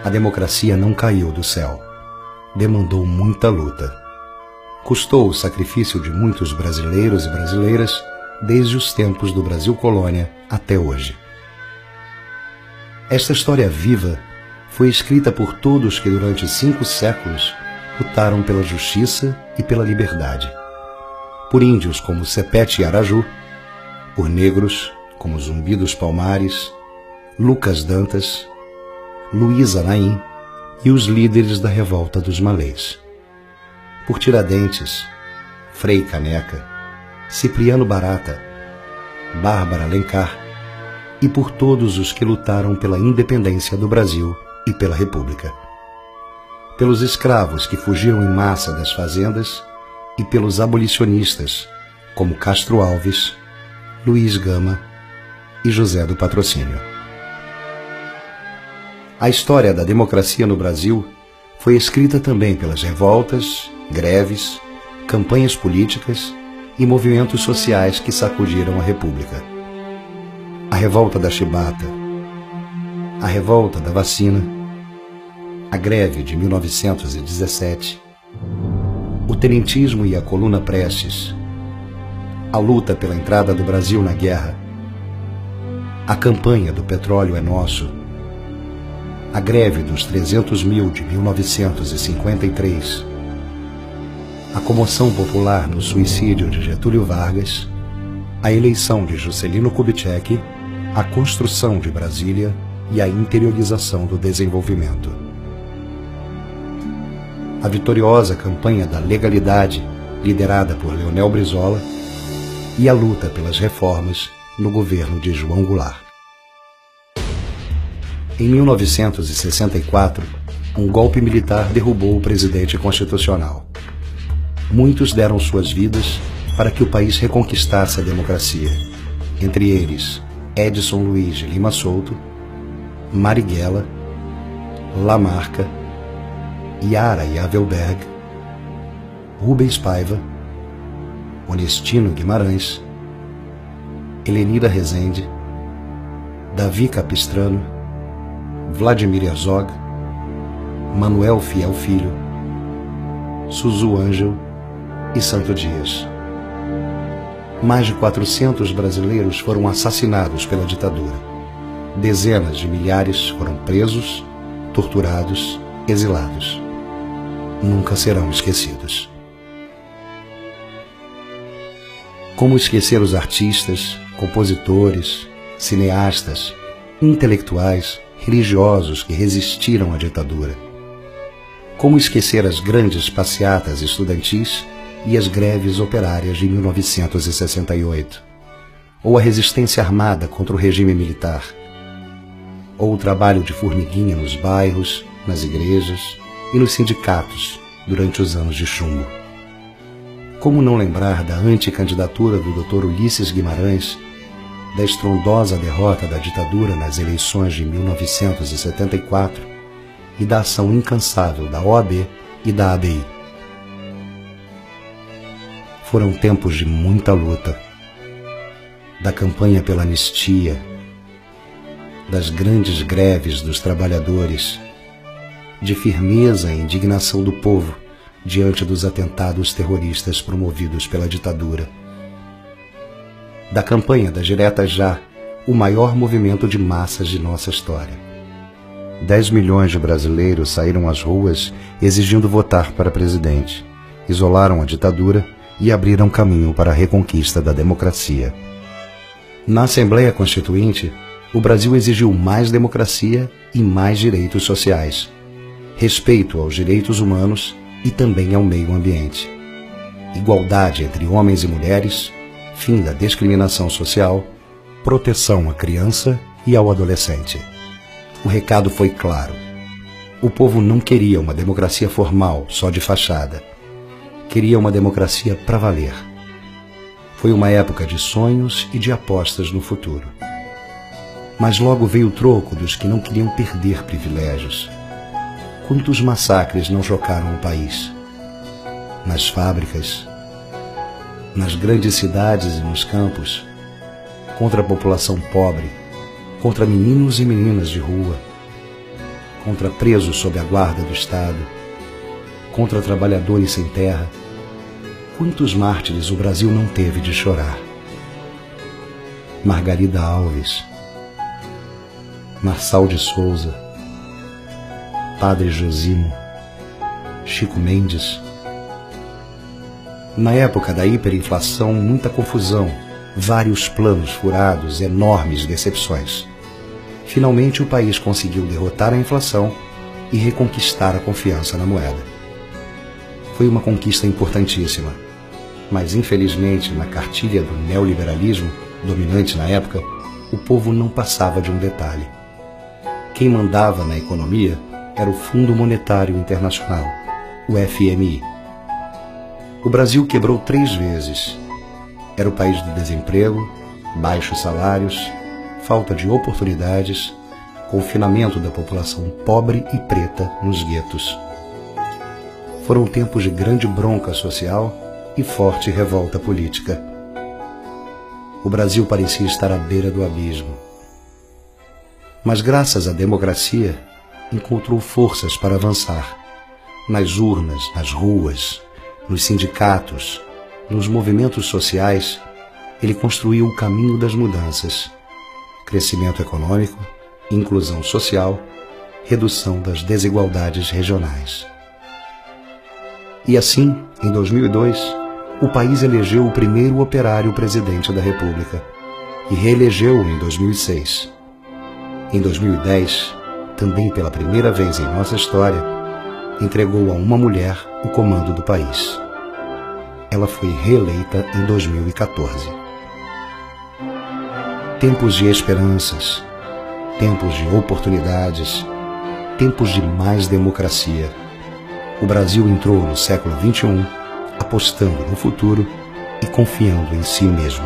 A democracia não caiu do céu. Demandou muita luta. Custou o sacrifício de muitos brasileiros e brasileiras desde os tempos do Brasil colônia até hoje. Esta história viva foi escrita por todos que durante 5 séculos lutaram pela justiça e pela liberdade. Por índios como Sepete e Araju, por negros como Zumbi dos Palmares, Lucas Dantas, Luiz Anaim e os líderes da revolta dos Malês. Por Tiradentes, Frei Caneca, Cipriano Barata, Bárbara Alencar e por todos os que lutaram pela independência do Brasil e pela República. Pelos escravos que fugiram em massa das fazendas e pelos abolicionistas como Castro Alves, Luiz Gama e José do Patrocínio. A história da democracia no Brasil foi escrita também pelas revoltas, greves, campanhas políticas e movimentos sociais que sacudiram a República. A revolta da chibata, a revolta da vacina, a greve de 1917, o tenentismo e a coluna Prestes, a luta pela entrada do Brasil na guerra, a campanha do petróleo é nosso, a greve dos 300 mil de 1953, a comoção popular no suicídio de Getúlio Vargas, a eleição de Juscelino Kubitschek, a construção de Brasília e a interiorização do desenvolvimento. A vitoriosa campanha da legalidade, liderada por Leonel Brizola, e a luta pelas reformas no governo de João Goulart. Em 1964, um golpe militar derrubou o presidente constitucional. Muitos deram suas vidas para que o país reconquistasse a democracia, entre eles Edson Luiz de Lima Souto, Marighella, Lamarca, Yara Yavelberg, Rubens Paiva, Onestino Guimarães, Helenira Rezende, Davi Capistrano, Vladimir Herzog, Manuel Fiel Filho, Suzu Ângel e Santo Dias. Mais de 400 brasileiros foram assassinados pela ditadura. Dezenas de milhares foram presos, torturados, exilados. Nunca serão esquecidos. Como esquecer os artistas, compositores, cineastas, intelectuais, religiosos que resistiram à ditadura? Como esquecer as grandes passeatas estudantis e as greves operárias de 1968? Ou a resistência armada contra o regime militar? Ou o trabalho de formiguinha nos bairros, nas igrejas e nos sindicatos durante os anos de chumbo? Como não lembrar da anticandidatura do Dr. Ulisses Guimarães, da estrondosa derrota da ditadura nas eleições de 1974 e da ação incansável da OAB e da ABI? Foram tempos de muita luta, da campanha pela anistia, das grandes greves dos trabalhadores, de firmeza e indignação do povo diante dos atentados terroristas promovidos pela ditadura. Da campanha das Diretas Já, o maior movimento de massas de nossa história. 10 milhões de brasileiros saíram às ruas exigindo votar para presidente, isolaram a ditadura e abriram caminho para a reconquista da democracia. Na Assembleia Constituinte, o Brasil exigiu mais democracia e mais direitos sociais, respeito aos direitos humanos e também ao meio ambiente, igualdade entre homens e mulheres, fim da discriminação social, proteção à criança e ao adolescente. O recado foi claro. O povo não queria uma democracia formal, só de fachada. Queria uma democracia para valer. Foi uma época de sonhos e de apostas no futuro. Mas logo veio o troco dos que não queriam perder privilégios. Quantos massacres não chocaram o país? Nas fábricas, nas grandes cidades e nos campos, contra a população pobre, contra meninos e meninas de rua, contra presos sob a guarda do Estado, contra trabalhadores sem terra. Quantos mártires o Brasil não teve de chorar? Margarida Alves, Marçal de Souza, Padre Josimo, Chico Mendes. Na época da hiperinflação, muita confusão, vários planos furados, enormes decepções. Finalmente o país conseguiu derrotar a inflação e reconquistar a confiança na moeda. Foi uma conquista importantíssima, mas infelizmente na cartilha do neoliberalismo, dominante na época, o povo não passava de um detalhe. Quem mandava na economia era o Fundo Monetário Internacional, o FMI. O Brasil quebrou 3 vezes. Era o país do desemprego, baixos salários, falta de oportunidades, confinamento da população pobre e preta nos guetos. Foram tempos de grande bronca social e forte revolta política. O Brasil parecia estar à beira do abismo. Mas graças à democracia, encontrou forças para avançar. Nas urnas, nas ruas, nos sindicatos, nos movimentos sociais, ele construiu o caminho das mudanças. Crescimento econômico, inclusão social, redução das desigualdades regionais. E assim, em 2002, o país elegeu o primeiro operário presidente da República e reelegeu-o em 2006. Em 2010, também pela primeira vez em nossa história, entregou a uma mulher o comando do país. Ela foi reeleita em 2014. Tempos de esperanças, tempos de oportunidades, tempos de mais democracia. O Brasil entrou no século XXI apostando no futuro e confiando em si mesmo.